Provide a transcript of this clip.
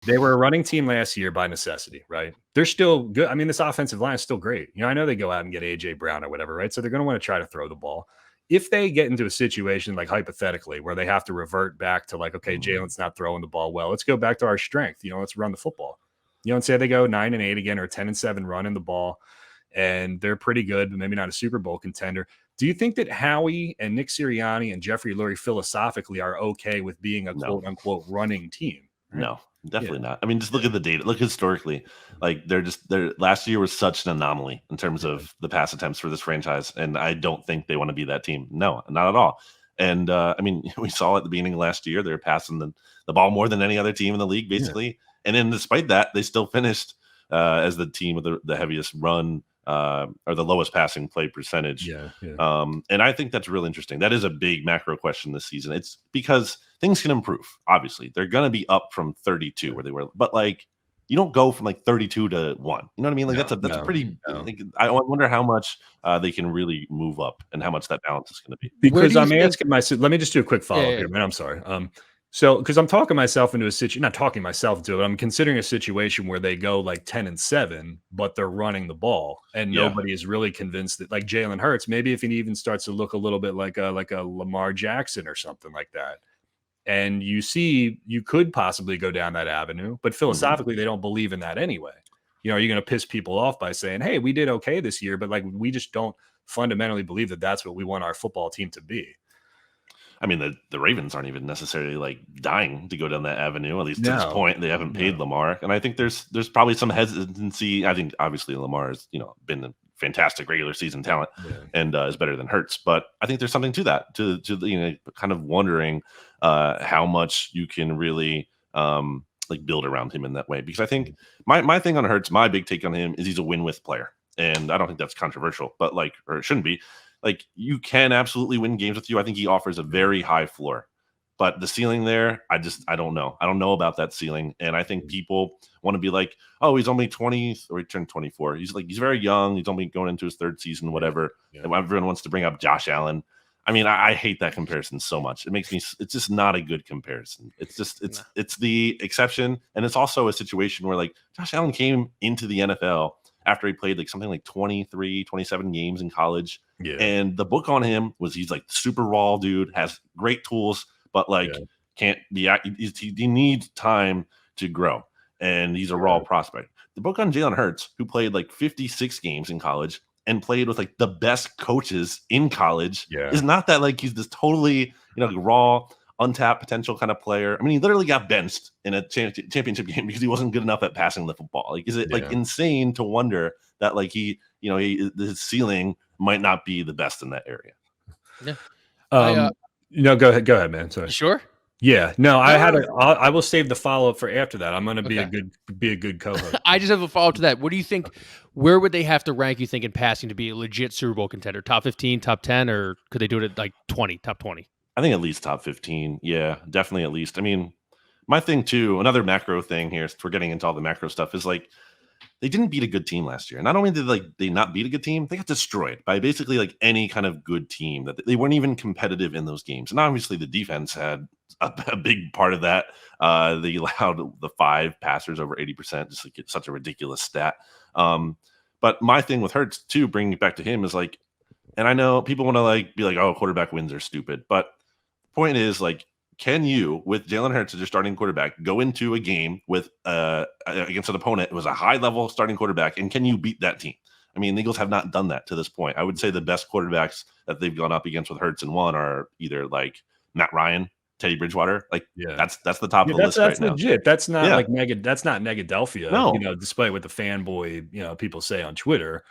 They were a running team last year by necessity, right? They're still good. I mean, this offensive line is still great. I know they go out and get AJ Brown or whatever, right? So they're going to want to try to throw the ball. If they get into a situation like hypothetically where they have to revert back to like, okay, Jalen's not throwing the ball well, let's go back to our strength. Let's run the football. And say they go 9-8 again or 10-7 running the ball, and they're pretty good, but maybe not a Super Bowl contender. Do you think that Howie and Nick Sirianni and Jeffrey Lurie philosophically are okay with being a quote unquote running team? Right? No. Definitely not. I mean, just look at the data. Look historically. Like their last year was such an anomaly in terms of the pass attempts for this franchise, and I don't think they want to be that team. No, not at all. And I mean, we saw at the beginning of last year they were passing the ball more than any other team in the league, basically. Yeah. And then despite that, they still finished as the team with the heaviest run or the lowest passing play percentage. And I think that's really interesting. That is a big macro question this season. It's because things can improve. Obviously, they're going to be up from 32 where they were, but like you don't go from like 32 to 1. You know what I mean? Like that's a pretty. Like, I wonder how much they can really move up and how much that balance is going to be. Because I'm asking myself. Let me just do a quick follow up here, man. I'm sorry. So, because I'm talking myself into a situation, not talking myself into it, I'm considering a situation where they go like 10-7, but they're running the ball, and nobody is really convinced that, like Jalen Hurts, maybe if he even starts to look a little bit like a Lamar Jackson or something like that, and you could possibly go down that avenue, but philosophically they don't believe in that anyway. Are you going to piss people off by saying, "Hey, we did okay this year," but like we just don't fundamentally believe that that's what we want our football team to be? I mean, the Ravens aren't even necessarily like dying to go down that avenue. At least to this point, they haven't paid Lamar, and I think there's probably some hesitancy. I think obviously Lamar has been a fantastic regular season talent and is better than Hurts, but I think there's something to that to kind of wondering how much you can really like build around him in that way. Because I think my thing on Hurts, my big take on him is he's a win-with player, and I don't think that's controversial, but or it shouldn't be. Like you can absolutely win games with you. I think he offers a very high floor, but the ceiling there, I don't know. I don't know about that ceiling. And I think people want to be like, oh, he's only 20 or he turned 24. He's very young. He's only going into his third season, whatever. And everyone wants to bring up Josh Allen. I mean, I hate that comparison so much. It's just not a good comparison. It's the exception. And it's also a situation where like Josh Allen came into the NFL after he played like something like 23, 27 games in college. And the book on him was he's like super raw dude, has great tools, but like can't be, he needs time to grow. And he's a raw prospect. The book on Jalen Hurts, who played like 56 games in college and played with like the best coaches in college, is not that like he's this totally, raw, untapped potential kind of player. I mean, he literally got benched in a championship game because he wasn't good enough at passing the football. Like, is it like insane to wonder that like his ceiling might not be the best in that area? Yeah. Go ahead, man. Sorry. Sure. Yeah. No, I will save the follow up for after that. I'm going to be a good co-host. I just have a follow up to that. What do you think? Where would they have to rank, you think, in passing to be a legit Super Bowl contender? Top 15, top 10, or could they do it at like 20, top 20? I think at least top 15. Yeah, definitely at least. I mean, my thing too, another macro thing here, since we're getting into all the macro stuff, is like they didn't beat a good team last year. Not only did they not beat a good team, they got destroyed by basically like any kind of good team. That they weren't even competitive in those games. And obviously the defense had a big part of that. They allowed the 5 passers over 80%, just like it's such a ridiculous stat. But my thing with Hurts too, bringing it back to him, is like, and I know people want to like be like, oh, quarterback wins are stupid, but point is like, can you, with Jalen Hurts as your starting quarterback, go into a game with against an opponent who was a high-level starting quarterback, and can you beat that team? I mean, the Eagles have not done that to this point. I would say the best quarterbacks that they've gone up against with Hurts and won are either like Matt Ryan, Teddy Bridgewater. Like that's the top of the list right now. That's legit. That's not like that's not Negadelphia. No, despite what the fanboy people say on Twitter.